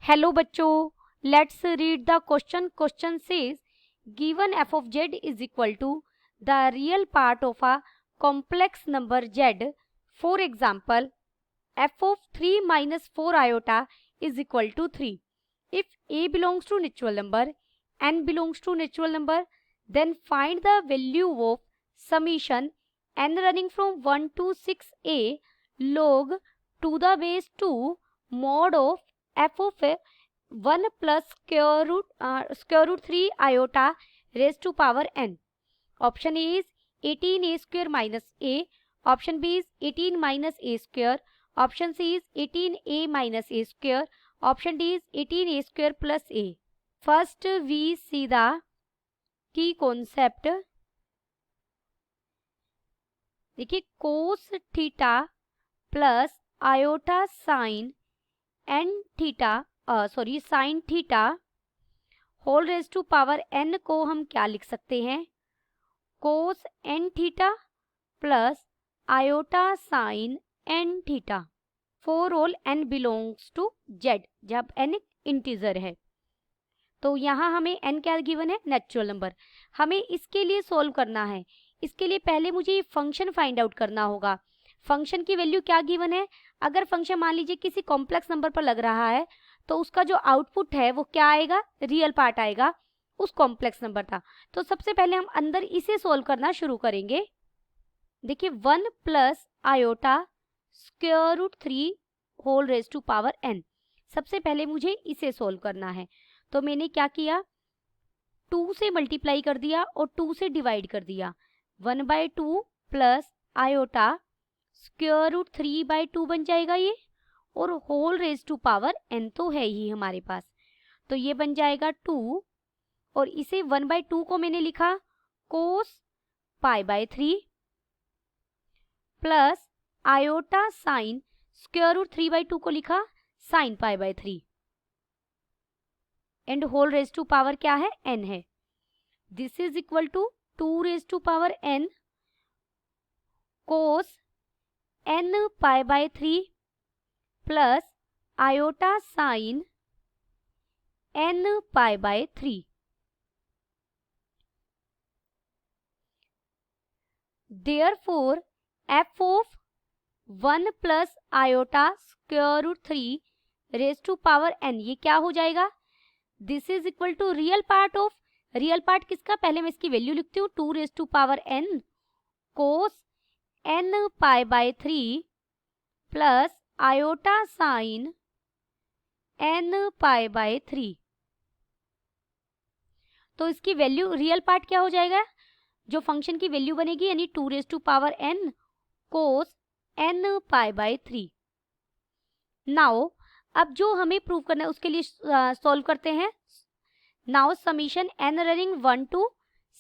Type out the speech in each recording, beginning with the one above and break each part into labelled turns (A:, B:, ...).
A: Hello बच्चों, let's read the question. Question says given f of z is equal to the real part of a complex number z. For example, f of 3 minus 4 iota is equal to 3. If a belongs to natural number, n belongs to natural number, then find the value of summation n running from 1 to 6a log to the base 2 mod of f of 1 plus square root 3 iota raised to power n. Option A is 18a square minus a. Option B is 18 minus a square. Option C is 18a minus a square. Option D is 18a square plus a. First we see the key concept. देखिए cos theta plus iota sine n theta sine theta whole raise to power n को हम क्या लिख सकते हैं? Cos n theta plus iota sine n theta for all n belongs to z, जब n integer है. तो यहाँ हमें n क्या गिवन है? Natural number. हमें इसके लिए सॉल्व करना है. इसके लिए पहले मुझे ये फंक्शन फाइंड आउट करना होगा. फंक्शन की वैल्यू क्या गिवन है? अगर फंक्शन मान लीजिए किसी कॉम्प्लेक्स नंबर पर लग रहा है तो उसका जो आउटपुट है वो क्या आएगा? रियल पार्ट आएगा उस कॉम्प्लेक्स नंबर का. तो सबसे पहले हम अंदर इसे सॉल्व करना शुरू करेंगे. देखिए 1 plus iota square root 3 whole raise to power n. सबसे पहले मुझे इसे सॉल्व करना है. तो मैंने क्या किया? 2 से मल्टीप्लाई कर दिया और 2 से डिवाइड कर दिया. 1/2 प्लस आयोटा स्क्वायर रूट 3/2 बन जाएगा ये, और whole raise to power n तो है ही हमारे पास. तो ये बन जाएगा 2, और इसे 1/2 को मैंने लिखा cos π/3 plus iota sine square root 3/2 को लिखा sine π/3, and whole raise to power क्या है? n है. This is equal to 2 raise to power n cos n π/3 plus iota sine n π/3. Therefore, f of 1 plus iota square root 3 raise to power n ये क्या हो जाएगा? This is equal to real part of, real part किसका? पहले मैं इसकी value लिखती हूँ. 2 raise to power n cos n π/3 plus iota sine n π/3. तो इसकी वैल्यू रियल पार्ट क्या हो जाएगा? जो फंक्शन की वैल्यू बनेगी यानी 2 raise to power n cos n π/3. Now अब जो हमें प्रूव करना है उसके लिए सॉल्व करते हैं. Now summation n running 1 to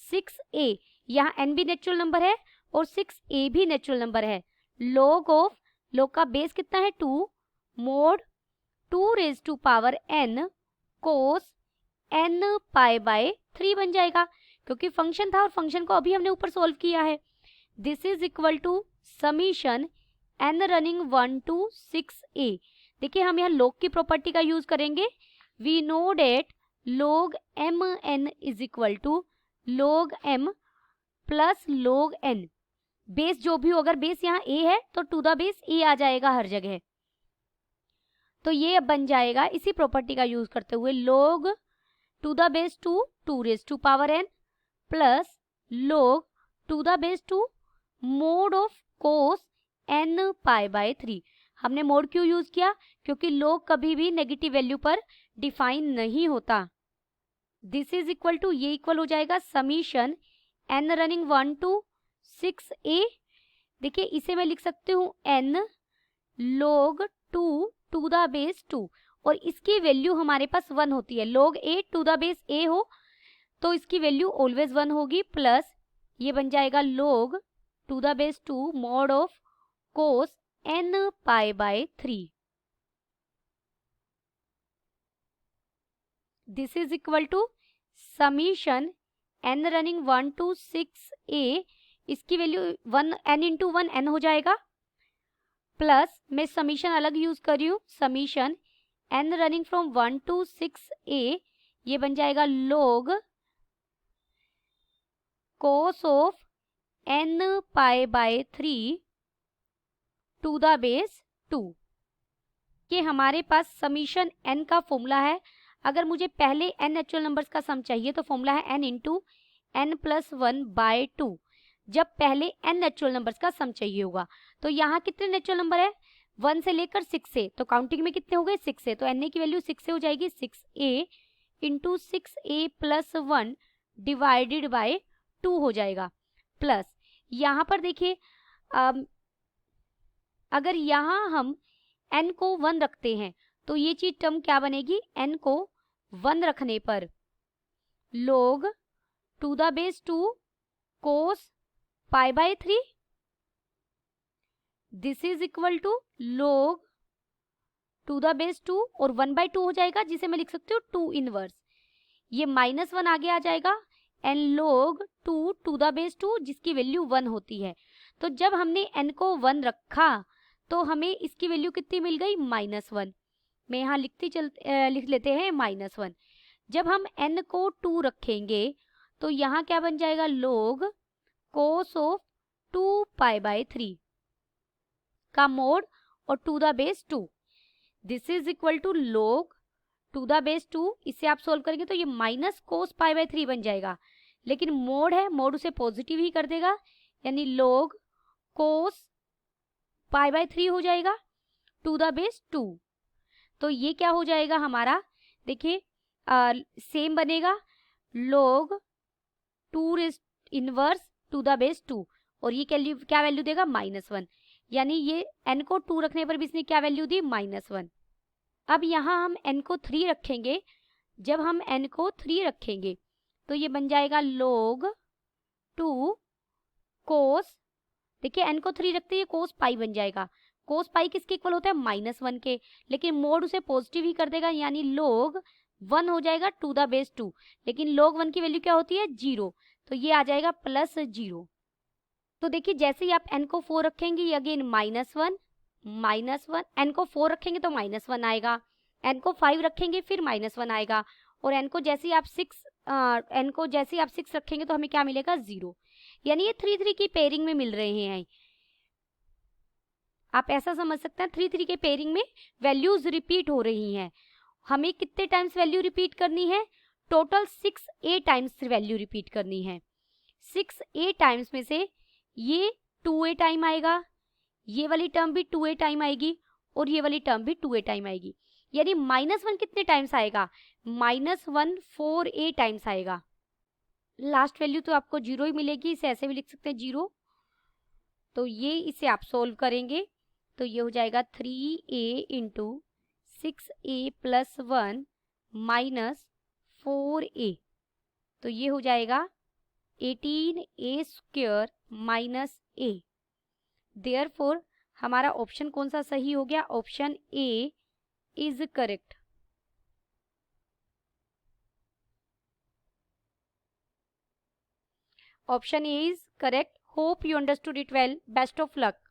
A: 6a. यहाँ n भी नेचुरल नंबर है और 6a भी नेचुरल नंबर है. लॉग ऑफ, लॉग का बेस कितना है? 2 mod 2 raise to power n cos n π/3 बन जाएगा, क्योंकि फंक्शन था और फंक्शन को अभी हमने ऊपर सॉल्व किया है. This is equal to summation n running 1 to 6a. देखिए हम यहाँ लॉग की प्रॉपर्टी का यूज करेंगे. We know that log mn is equal to log m plus log n. Base जो भी हो, अगर बेस यहाँ a है तो टू द बेस a आ जाएगा हर जगह. तो ये अब बन जाएगा इसी प्रॉपर्टी का यूज करते हुए log to the base 2 raise to power n plus log to the base 2 mod of cos n π/3. हमने मोड क्यों यूज किया? क्योंकि log कभी भी नेगेटिव वैल्यू पर डिफाइन नहीं होता. दिस इज इक्वल टू, ये इक्वल हो जाएगा summation n running 1 to 6a. देखिए इसे मैं लिख सकती हूँ n log 2 to the base 2, और इसकी वैल्यू हमारे पास 1 होती है. log a to the base a हो तो इसकी वैल्यू ऑलवेज 1 होगी, प्लस ये बन जाएगा log to the base 2 mod of cos n π/3. This is equal to summation n running 1 to 6a. इसकी वैल्यू 1 n इंटू 1 n हो जाएगा, प्लस मैं समीशन अलग यूज कर रही हूँ, summation n running from 1 to 6a, ये बन जाएगा log cos of n pi by 3 to the base 2। ये हमारे पास समीशन n का फॉर्मूला है। अगर मुझे पहले n नेचुरल नंबर्स का सम चाहिए तो फॉर्मूला है n into n plus 1 by 2। जब पहले n नेचुरल नंबर्स का सम चाहिए होगा तो यहाँ कितने नेचुरल नंबर है, 1 से लेकर 6 से, तो काउंटिंग में कितने हो गए 6 से, तो n की वैल्यू 6 से हो जाएगी 6a into 6a plus 1 divided by 2 हो जाएगा। प्लस यहाँ पर देखिए अगर यहाँ हम n को 1 रखते हैं तो ये चीज टर्म क्या बनेगी, n को 1 रखने पर log to the base 2 cos pi by 3, this is equal to log to the base 2 और 1 बाय 2 हो जाएगा, जिसे मैं लिख सकती हूँ 2 इनवर्स। ये -1 आगे आ जाएगा and log 2 to the base 2 जिसकी वैल्यू 1 होती है। तो जब हमने n को 1 रखा तो हमें इसकी वैल्यू कितनी मिल गई, -1। मैं यहाँ लिख लेते हैं -1। जब हम n को 2 रखेंगे तो यहाँ क्या बन जाएगा, log cos of 2 pi by 3 का मोड और to the base 2, this is equal to log to the base 2। इसे आप सोल्व करेंगे तो ये माइनस cos पाई बाय 3 बन जाएगा, लेकिन मोड है, मोड उसे पॉजिटिव ही कर देगा, यानी log cos पाई बाय 3 हो जाएगा टू द बेस 2। तो ये क्या हो जाएगा हमारा, देखिए सेम बनेगा log 2 inverse two the base 2 और ये क्या वैल्यू देगा, -1, यानी ये n को 2 रखने पर भी इसने क्या वैल्यू दी, -1। अब यहाँ हम n को 3 रखेंगे, जब हम n को 3 रखेंगे तो ये बन जाएगा log 2 cos, देखिए n को 3 रखते ही cos पाई बन जाएगा, cos पाई किसके इक्वल होता है, -1 के, लेकिन मोड उसे पॉजिटिव ही कर देगा, यानी log 1 हो जाएगा टू द बेस 2, लेकिन log 1 की वैल्यू क्या होती है, 0, तो ये आ जाएगा +0। तो देखिए जैसे ही आप n को 4 रखेंगे ये अगेन -1, n को 4 रखेंगे तो -1 आएगा, n को 5 रखेंगे फिर -1 आएगा, और n को जैसे ही आप 6 रखेंगे तो हमें क्या मिलेगा, 0, यानी ये 3 3 की पेयरिंग में मिल रहे हैं। आप ऐसा समझ सकते हैं 3 3 के पेयरिंग में वैल्यूज रिपीट हो रही हैं। हमें कितने टाइम्स वैल्यू रिपीट करनी है, total 6a times value repeat करनी है। 6a टाइम्स में से ये 2a टाइम आएगा, ये वाली टर्म भी 2a टाइम आएगी और ये वाली टर्म भी 2a टाइम आएगी, यानी -1 कितने टाइम्स आएगा, -1 4a टाइम्स आएगा। लास्ट वैल्यू तो आपको 0 ही मिलेगी, इसे ऐसे भी लिख सकते हैं 0। तो ये इसे आप सोल्व करेंगे तो ये हो जाएगा 3a into 6a plus 1 minus 4a, तो ये हो जाएगा 18a square minus a। Therefore हमारा ऑप्शन कौन सा सही हो गया, option A is correct. Option A is correct. Hope you understood it well. Best of luck.